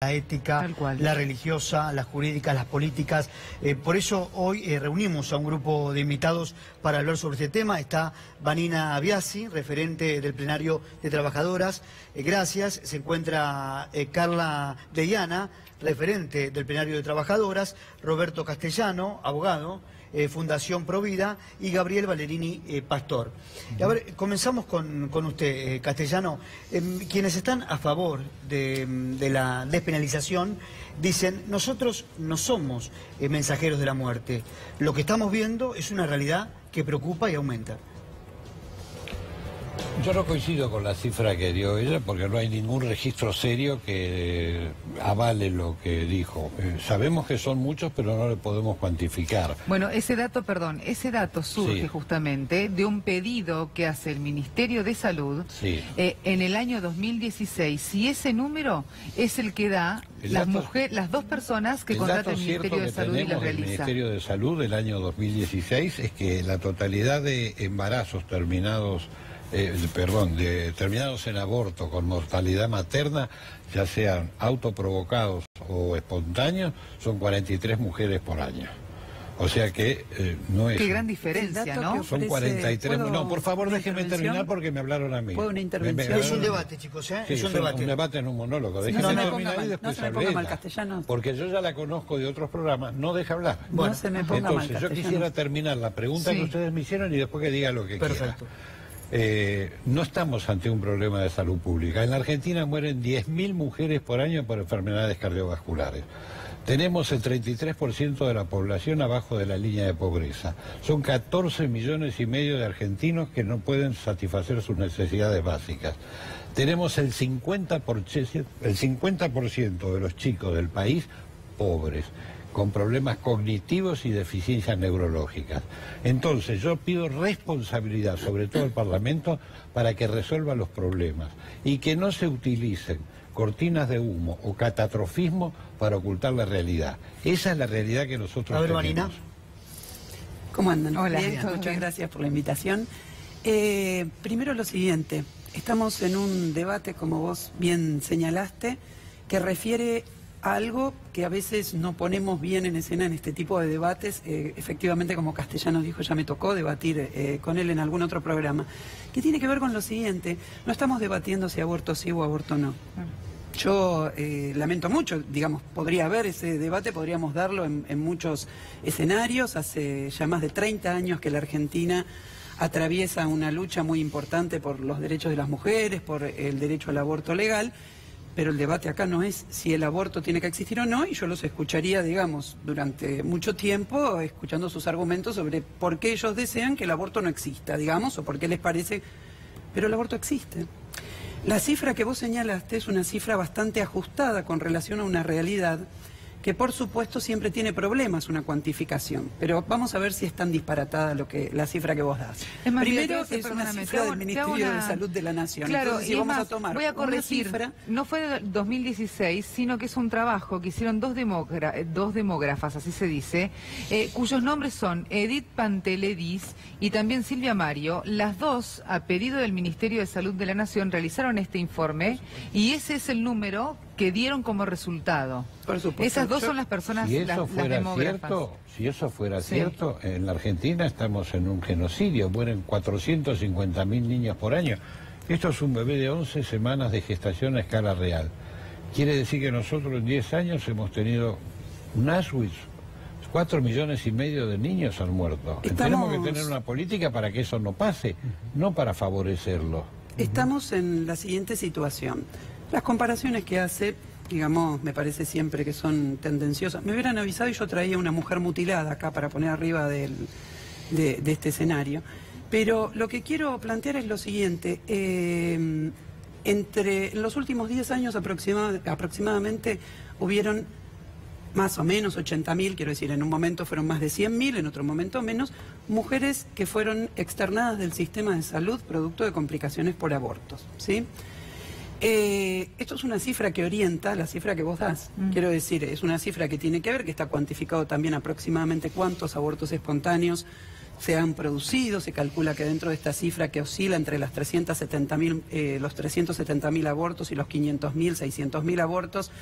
la ética, la religiosa, las jurídicas, las políticas. Por eso hoy reunimos a un grupo de invitados para hablar sobre este tema. Está Vanina Biasi, referente del plenario de trabajadoras. Gracias. Se encuentra Carla Deyana, referente del plenario de trabajadoras. Roberto Castellano, abogado. Fundación Provida, y Gabriel Valerini, pastor. A ver, comenzamos con usted, Castellano. Quienes están a favor de la despenalización dicen: nosotros no somos mensajeros de la muerte. Lo que estamos viendo es una realidad que preocupa y aumenta. Yo no coincido con la cifra que dio ella, porque no hay ningún registro serio que avale lo que dijo. Sabemos que son muchos, pero no lo podemos cuantificar. Bueno, ese dato surge justamente de un pedido que hace el Ministerio de Salud en el año 2016. Si ese número es el que da las dos personas que contrata el Ministerio de Salud y las realiza. El Ministerio de Salud del año 2016 es que la totalidad de embarazos terminados terminados en aborto con mortalidad materna, ya sean autoprovocados o espontáneos, son 43 mujeres por año. O sea que no es... Qué gran diferencia, ¿no? Son 43... No, por favor, déjenme terminar porque me hablaron a mí. ¿Puedo una intervención? Es un debate, chicos, ¿eh? Sí, es un debate en un monólogo. Déjenme terminar y después Castellano. Porque yo ya la conozco de otros programas, no deja hablar. Bueno, no se me ponga mal, entonces, yo quisiera terminar la pregunta que ustedes me hicieron y después que diga lo que quiera. No estamos ante un problema de salud pública. En la Argentina mueren 10.000 mujeres por año por enfermedades cardiovasculares. Tenemos el 33% de la población abajo de la línea de pobreza. Son 14 millones y medio de argentinos que no pueden satisfacer sus necesidades básicas. Tenemos el 50% de los chicos del país pobres, con problemas cognitivos y deficiencias neurológicas. Entonces yo pido responsabilidad, sobre todo al Parlamento, para que resuelva los problemas y que no se utilicen cortinas de humo o catastrofismo para ocultar la realidad. Esa es la realidad que nosotros tenemos. Vanina. ¿Cómo andan? Hola, bien, muchas gracias por la invitación. Primero lo siguiente, estamos en un debate, como vos bien señalaste, que refiere a algo que a veces no ponemos bien en escena en este tipo de debates. Efectivamente, como Castellano dijo, ya me tocó debatir con él en algún otro programa, que tiene que ver con lo siguiente: no estamos debatiendo si aborto sí o aborto no. Yo lamento mucho, digamos, podría haber ese debate, podríamos darlo en muchos escenarios. Hace ya más de 30 años que la Argentina atraviesa una lucha muy importante por los derechos de las mujeres, por el derecho al aborto legal. Pero el debate acá no es si el aborto tiene que existir o no, y yo los escucharía, digamos, durante mucho tiempo, escuchando sus argumentos sobre por qué ellos desean que el aborto no exista, digamos, o por qué les parece... Pero el aborto existe. La cifra que vos señalaste es una cifra bastante ajustada con relación a una realidad que, por supuesto, siempre tiene problemas una cuantificación. Pero vamos a ver si es tan disparatada la cifra que vos das. Es más, primero, es una cifra del Ministerio de Salud de la Nación. Claro, entonces, si vamos a tomar voy a corregir, cifra... no fue de 2016, sino que es un trabajo que hicieron dos demógrafas, así se dice, cuyos nombres son Edith Panteledis y también Silvia Mario. Las dos, a pedido del Ministerio de Salud de la Nación, realizaron este informe y ese es el número que dieron como resultado. Por supuesto. Esas dos son las personas, las demógrafas. Si eso fuera cierto, en la Argentina estamos en un genocidio, mueren 450.000 niñas por año. Esto es un bebé de 11 semanas de gestación a escala real. Quiere decir que nosotros en 10 años hemos tenido un Auschwitz. 4 millones y medio de niños han muerto. Tenemos que tener una política para que eso no pase, no para favorecerlo. Estamos en la siguiente situación. Las comparaciones que hace, digamos, me parece siempre que son tendenciosas. Me hubieran avisado y yo traía una mujer mutilada acá para poner arriba de este escenario. Pero lo que quiero plantear es lo siguiente. En los últimos 10 años aproximadamente hubieron más o menos 80.000, quiero decir, en un momento fueron más de 100.000, en otro momento menos, mujeres que fueron externadas del sistema de salud producto de complicaciones por abortos, ¿sí? Esto es una cifra que orienta la cifra que vos das. Quiero decir, es una cifra que tiene que ver, que está cuantificado también aproximadamente cuántos abortos espontáneos se han producido. Se calcula que dentro de esta cifra, que oscila entre las 370.000, los 370.000 abortos y los 500.000, 600.000 abortos,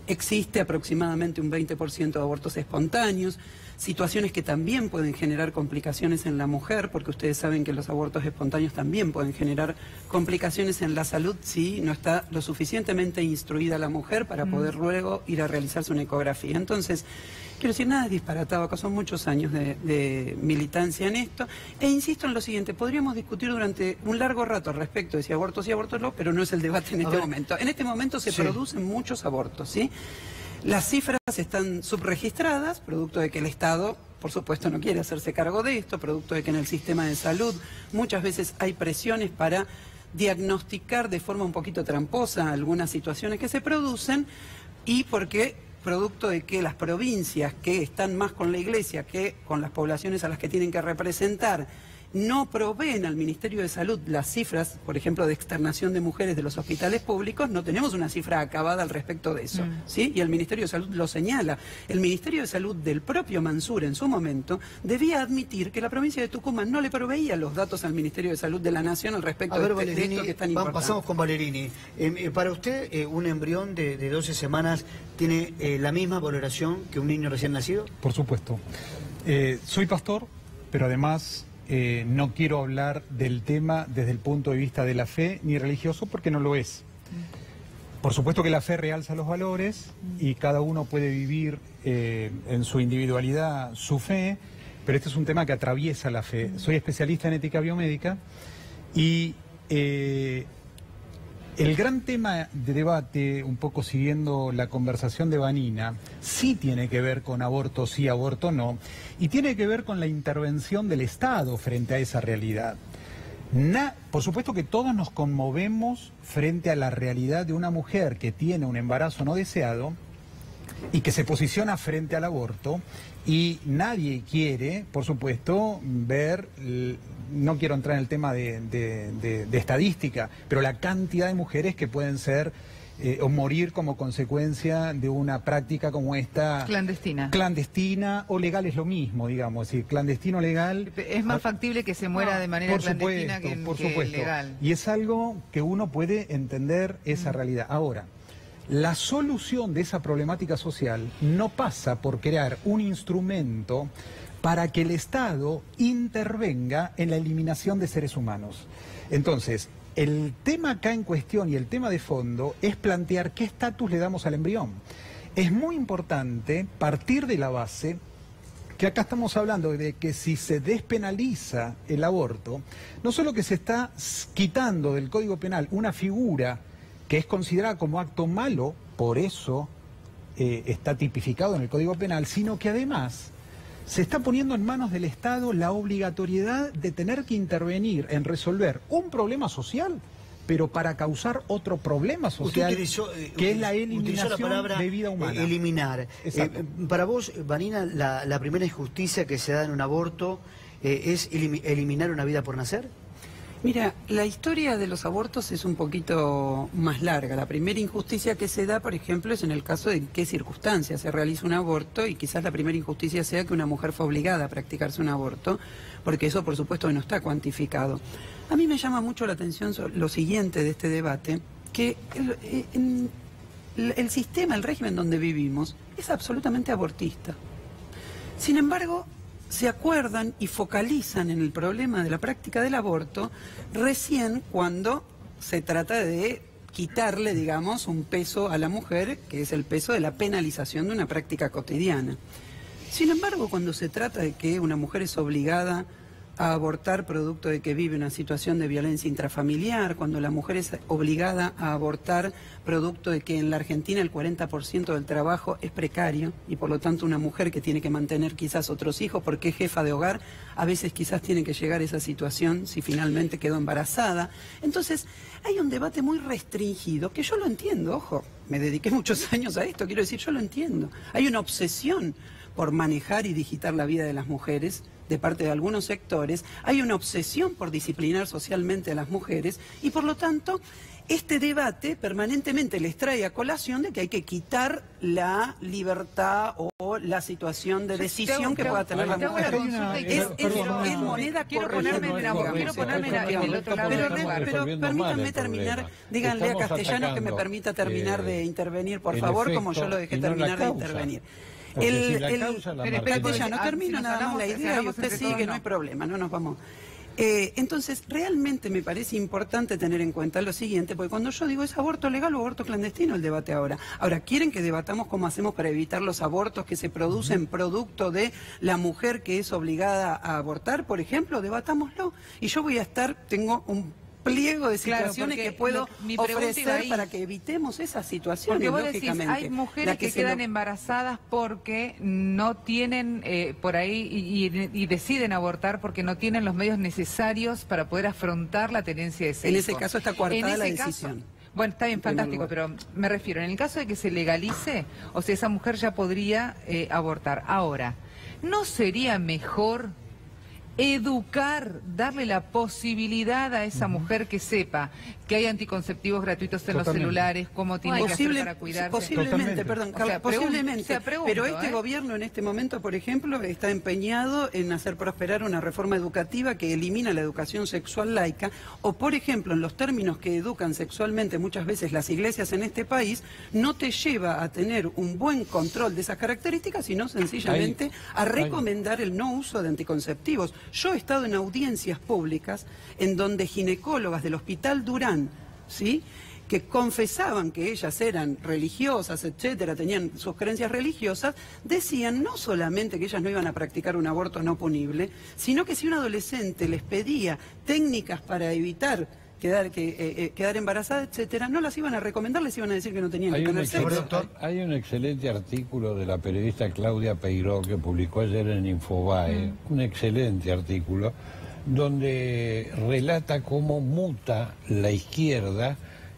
Existe aproximadamente un 20% de abortos espontáneos, situaciones que también pueden generar complicaciones en la mujer, porque ustedes saben que los abortos espontáneos también pueden generar complicaciones en la salud si no está lo suficientemente instruida la mujer para poder luego ir a realizarse una ecografía. Entonces, quiero decir, nada es disparatado, acá son muchos años de militancia en esto, e insisto en lo siguiente, podríamos discutir durante un largo rato al respecto de si abortos sí, abortos no, pero no es el debate en este momento. En este momento se producen muchos abortos, ¿sí? Las cifras están subregistradas, producto de que el Estado, por supuesto, no quiere hacerse cargo de esto, producto de que en el sistema de salud muchas veces hay presiones para diagnosticar de forma un poquito tramposa algunas situaciones que se producen, y porque producto de que las provincias que están más con la Iglesia que con las poblaciones a las que tienen que representar no proveen al Ministerio de Salud las cifras, por ejemplo, de externación de mujeres de los hospitales públicos, no tenemos una cifra acabada al respecto de eso, ¿sí? Y el Ministerio de Salud lo señala. El Ministerio de Salud del propio Mansur en su momento debía admitir que la provincia de Tucumán no le proveía los datos al Ministerio de Salud de la Nación al respecto de esto que es tan importante. Pasamos con Valerini. Para usted, ¿un embrión de 12 semanas tiene la misma valoración que un niño recién nacido? Por supuesto. Soy pastor, pero además no quiero hablar del tema desde el punto de vista de la fe ni religioso, porque no lo es. Por supuesto que la fe realza los valores y cada uno puede vivir en su individualidad su fe, pero este es un tema que atraviesa la fe. Soy especialista en ética biomédica y el gran tema de debate, un poco siguiendo la conversación de Vanina, sí tiene que ver con aborto sí, aborto no, y tiene que ver con la intervención del Estado frente a esa realidad. Por supuesto que todos nos conmovemos frente a la realidad de una mujer que tiene un embarazo no deseado y que se posiciona frente al aborto, y nadie quiere, por supuesto, ver, no quiero entrar en el tema de estadística, pero la cantidad de mujeres que pueden ser o morir como consecuencia de una práctica como esta. Clandestina. Clandestina o legal es lo mismo, digamos, es decir, clandestino legal. Es más factible que se muera de manera clandestina que legal. Y es algo que uno puede entender esa realidad. Ahora, la solución de esa problemática social no pasa por crear un instrumento para que el Estado intervenga en la eliminación de seres humanos. Entonces, el tema acá en cuestión y el tema de fondo es plantear qué estatus le damos al embrión. Es muy importante partir de la base que acá estamos hablando de que si se despenaliza el aborto, no solo que se está quitando del Código Penal una figura que es considerada como acto malo, por eso está tipificado en el Código Penal, sino que además se está poniendo en manos del Estado la obligatoriedad de tener que intervenir en resolver un problema social, pero para causar otro problema social, que es la eliminación de vida humana. Eliminar. Para vos, Vanina, la primera injusticia que se da en un aborto es eliminar una vida por nacer. Mira, la historia de los abortos es un poquito más larga. La primera injusticia que se da, por ejemplo, es en el caso de en qué circunstancias se realiza un aborto, y quizás la primera injusticia sea que una mujer fue obligada a practicarse un aborto, porque eso, por supuesto, no está cuantificado. A mí me llama mucho la atención lo siguiente de este debate, que el sistema, el régimen donde vivimos, es absolutamente abortista. Sin embargo, se acuerdan y focalizan en el problema de la práctica del aborto recién cuando se trata de quitarle, digamos, un peso a la mujer, que es el peso de la penalización de una práctica cotidiana. Sin embargo, cuando se trata de que una mujer es obligada a abortar producto de que vive una situación de violencia intrafamiliar, cuando la mujer es obligada a abortar producto de que en la Argentina el 40% del trabajo es precario, y por lo tanto una mujer que tiene que mantener quizás otros hijos porque es jefa de hogar, a veces quizás tiene que llegar a esa situación si finalmente quedó embarazada. Entonces hay un debate muy restringido, que yo lo entiendo, ojo, me dediqué muchos años a esto, quiero decir, yo lo entiendo. Hay una obsesión por manejar y digitar la vida de las mujeres, de parte de algunos sectores, hay una obsesión por disciplinar socialmente a las mujeres y por lo tanto este debate permanentemente les trae a colación de que hay que quitar la libertad o la situación de decisión que pueda tener la mujer. Es moneda corriente. Quiero ponerme en el otro lado. Pero permítanme terminar, díganle a Castellanos que me permita terminar de intervenir, por favor, como yo lo dejé terminar de intervenir. Castellano, termino nada más la idea y usted sigue, no hay problema, no nos vamos... Entonces, realmente me parece importante tener en cuenta lo siguiente, porque cuando yo digo es aborto legal o aborto clandestino el debate ahora. Ahora, ¿quieren que debatamos cómo hacemos para evitar los abortos que se producen producto de la mujer que es obligada a abortar, por ejemplo? Debatámoslo. Y yo voy a tengo un pliego de situaciones que puedo ofrecer para que evitemos esas situaciones. Porque vos decís, hay mujeres que quedan embarazadas porque no tienen por ahí y deciden abortar porque no tienen los medios necesarios para poder afrontar la tenencia de ese hijo. En ese caso está coartada la decisión. Bueno, está bien, fantástico, pero me refiero, en el caso de que se legalice, o sea, esa mujer ya podría abortar. Ahora, ¿no sería mejor educar, darle la posibilidad a esa mujer que sepa que hay anticonceptivos gratuitos en los celulares, cómo tiene que hacer para cuidarse? Posiblemente, perdón, Carla, posiblemente, pero este gobierno en este momento, por ejemplo, está empeñado en hacer prosperar una reforma educativa que elimina la educación sexual laica, o por ejemplo, en los términos que educan sexualmente muchas veces las iglesias en este país, no te lleva a tener un buen control de esas características, sino sencillamente a recomendar el no uso de anticonceptivos. Yo he estado en audiencias públicas en donde ginecólogas del Hospital Durán, ¿sí?, que confesaban que ellas eran religiosas, etcétera, tenían sus creencias religiosas, decían no solamente que ellas no iban a practicar un aborto no punible, sino que si un adolescente les pedía técnicas para evitar quedar embarazada, etcétera, no las iban a recomendar, les iban a decir que no tenían que tener sexo. Hay un excelente artículo de la periodista Claudia Peiró que publicó ayer en Infobae, un excelente artículo, donde relata cómo muta la izquierda,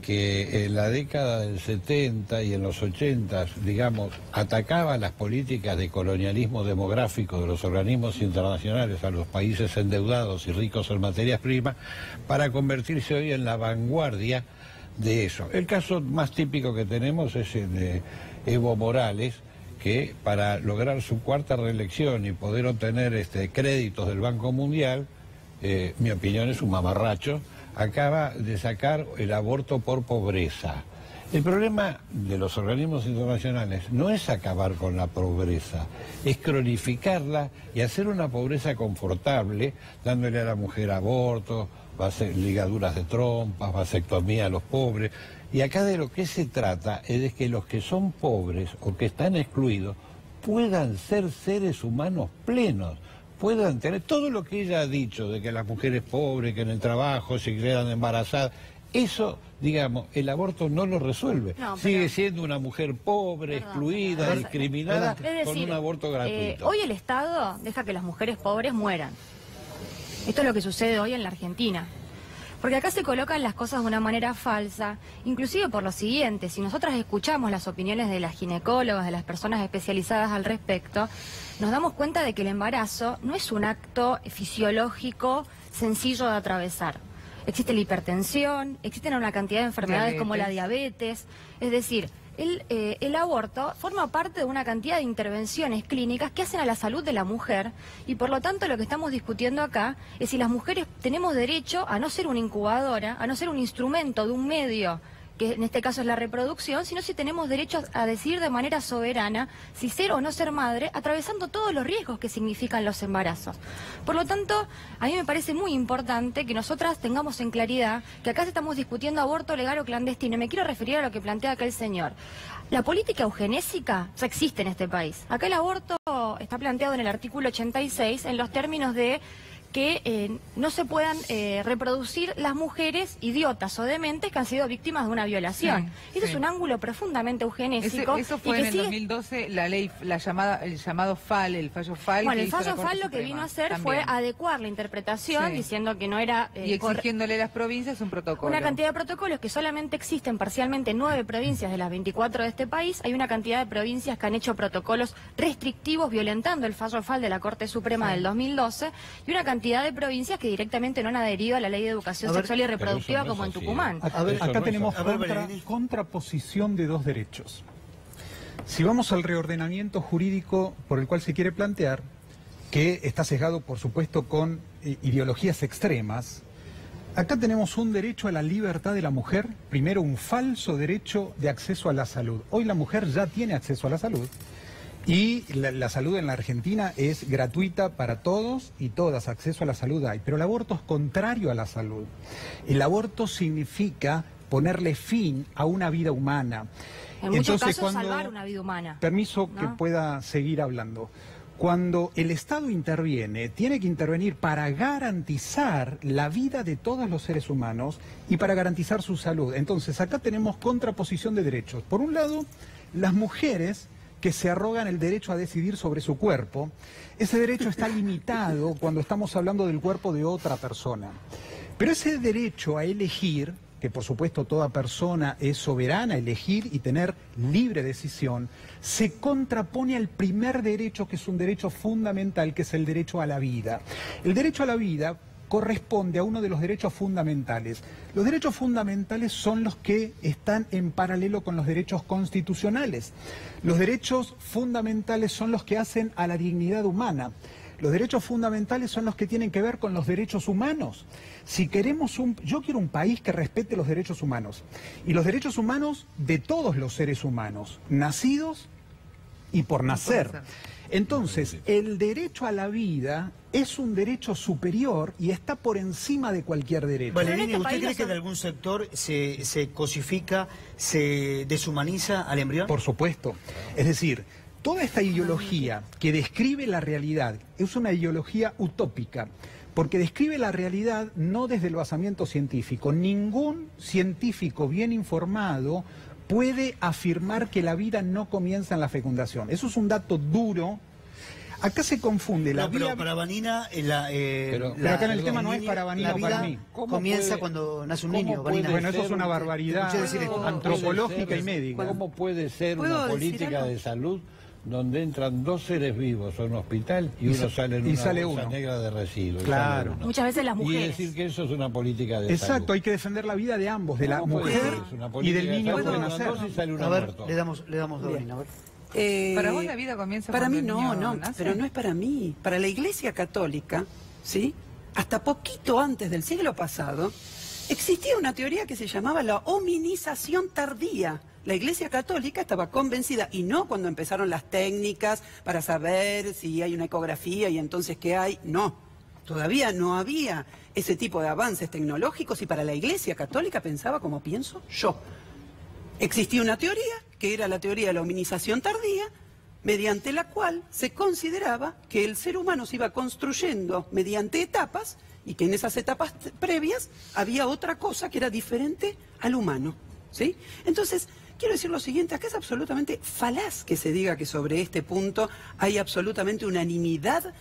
que en la década del 70 y en los 80, digamos, atacaba las políticas de colonialismo demográfico de los organismos internacionales a los países endeudados y ricos en materias primas, para convertirse hoy en la vanguardia de eso. El caso más típico que tenemos es el de Evo Morales, que para lograr su cuarta reelección y poder obtener créditos del Banco Mundial, mi opinión es un mamarracho, acaba de sacar el aborto por pobreza. El problema de los organismos internacionales no es acabar con la pobreza, es cronificarla y hacer una pobreza confortable, dándole a la mujer aborto, ligaduras de trompas, vasectomía a los pobres. Y acá de lo que se trata es de que los que son pobres o que están excluidos puedan ser seres humanos plenos, puedan tener todo lo que ella ha dicho, de que las mujeres pobres, que en el trabajo se quedan embarazadas, eso, digamos, el aborto no lo resuelve. No, sigue siendo una mujer pobre, excluida, discriminada, con un aborto gratuito. Hoy el Estado deja que las mujeres pobres mueran. Esto es lo que sucede hoy en la Argentina. Porque acá se colocan las cosas de una manera falsa, inclusive por lo siguiente, si nosotras escuchamos las opiniones de las ginecólogas, de las personas especializadas al respecto, nos damos cuenta de que el embarazo no es un acto fisiológico sencillo de atravesar. Existe la hipertensión, existen una cantidad de enfermedades como la diabetes, es decir, el aborto forma parte de una cantidad de intervenciones clínicas que hacen a la salud de la mujer y por lo tanto lo que estamos discutiendo acá es si las mujeres tenemos derecho a no ser una incubadora, a no ser un instrumento de un medio, que en este caso es la reproducción, sino si tenemos derecho a decidir de manera soberana si ser o no ser madre, atravesando todos los riesgos que significan los embarazos. Por lo tanto, a mí me parece muy importante que nosotras tengamos en claridad que acá estamos discutiendo aborto legal o clandestino. Y me quiero referir a lo que plantea acá el señor. La política eugenésica ya existe en este país. Acá el aborto está planteado en el artículo 86 en los términos de que no se puedan reproducir las mujeres idiotas o dementes que han sido víctimas de una violación. Este es un ángulo profundamente eugenésico. Eso fue en el 2012 la ley, el llamado FAL, el fallo FAL. Bueno, el fallo FAL lo que vino a hacer fue adecuar la interpretación, diciendo que no era... y exigiéndole a las provincias un protocolo. Una cantidad de protocolos que solamente existen parcialmente en 9 provincias de las 24 de este país. Hay una cantidad de provincias que han hecho protocolos restrictivos violentando el fallo FAL de la Corte Suprema del 2012 y una cantidad de provincias que directamente no han adherido a la Ley de Educación Sexual y Reproductiva como en Tucumán. Acá tenemos contraposición de dos derechos. Si vamos al reordenamiento jurídico por el cual se quiere plantear, que está sesgado por supuesto con ideologías extremas, acá tenemos un derecho a la libertad de la mujer, primero un falso derecho de acceso a la salud. Hoy la mujer ya tiene acceso a la salud y la salud en la Argentina es gratuita para todos y todas, acceso a la salud hay, pero el aborto es contrario a la salud. El aborto significa ponerle fin a una vida humana. En muchos casos salvar una vida humana. Permiso, ¿no? Que pueda seguir hablando. Cuando el Estado interviene, tiene que intervenir para garantizar la vida de todos los seres humanos y para garantizar su salud. Entonces, acá tenemos contraposición de derechos. Por un lado, las mujeres que se arrogan el derecho a decidir sobre su cuerpo. Ese derecho está limitado cuando estamos hablando del cuerpo de otra persona. Pero ese derecho a elegir, que por supuesto toda persona es soberana a elegir y tener libre decisión, se contrapone al primer derecho, que es un derecho fundamental, que es el derecho a la vida. El derecho a la vida corresponde a uno de los derechos fundamentales. Los derechos fundamentales son los que están en paralelo con los derechos constitucionales. Los derechos fundamentales son los que hacen a la dignidad humana. Los derechos fundamentales son los que tienen que ver con los derechos humanos. Si queremos yo quiero un país que respete los derechos humanos. Y los derechos humanos de todos los seres humanos, nacidos y por nacer. Entonces, el derecho a la vida es un derecho superior y está por encima de cualquier derecho. Valerini, ¿usted cree que en algún sector se cosifica, se deshumaniza al embrión? Por supuesto. Es decir, toda esta ideología que describe la realidad es una ideología utópica, porque describe la realidad no desde el basamiento científico. Ningún científico bien informado puede afirmar que la vida no comienza en la fecundación. Eso es un dato duro. Acá se confunde la vida... Pero para Vanina... pero acá en el tema no es para Vanina o para mí. Comienza cuando nace un niño, Vanina. Bueno, eso es una barbaridad antropológica y médica. ¿Cómo puede ser una política de salud donde entran 2 seres vivos a un hospital y uno sale en una bolsa negra de residuos? Claro. Muchas veces las mujeres. Y decir que eso es una política de salud. Exacto, hay que defender la vida de ambos, de la mujer y del niño que puede nacer. A ver, le damos Vanina, a ver. ¿Para vos la vida comienza para cuando mí el niño no, nace? pero no es para mí. Para la Iglesia Católica, ¿sí? Hasta poquito antes del siglo pasado, existía una teoría que se llamaba la hominización tardía. La Iglesia Católica estaba convencida, y no cuando empezaron las técnicas para saber si hay una ecografía y entonces qué hay, no. Todavía no había ese tipo de avances tecnológicos y para la Iglesia Católica pensaba como pienso yo. Existía una teoría, que era la teoría de la hominización tardía, mediante la cual se consideraba que el ser humano se iba construyendo mediante etapas y que en esas etapas previas había otra cosa que era diferente al humano, ¿sí? Entonces, quiero decir lo siguiente, acá es absolutamente falaz que se diga que sobre este punto hay absolutamente unanimidad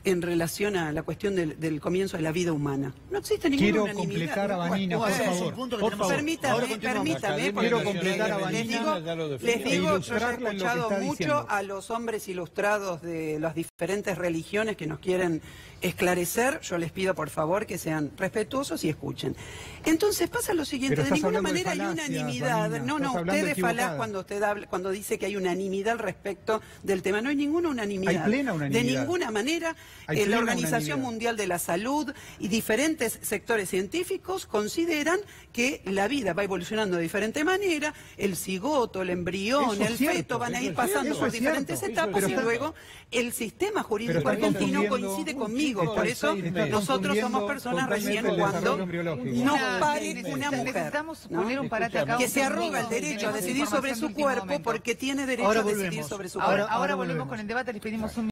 en relación a la cuestión del comienzo de la vida humana. No existe ninguna unanimidad. Quiero completar a Vanina, por favor. Permítame. Quiero completar a Vanina. Les digo, yo he escuchado mucho a los hombres ilustrados de las diferentes religiones que nos quieren esclarecer. Yo les pido, por favor, que sean respetuosos y escuchen. Entonces pasa lo siguiente, de ninguna manera hay unanimidad. No, usted es falaz cuando dice que hay unanimidad al respecto del tema. No hay ninguna unanimidad. Hay plena unanimidad. De ninguna manera. La Organización Mundial de la Salud y diferentes sectores científicos consideran que la vida va evolucionando de diferente manera, el cigoto, el embrión, el feto van a ir pasando por diferentes etapas y luego el sistema jurídico argentino coincide conmigo. Por eso nosotros somos personas recién cuando nos pare una mujer, ¿no? Que se arroga el derecho a decidir sobre su cuerpo porque tiene derecho a decidir sobre su cuerpo. Ahora volvemos con el debate, les pedimos un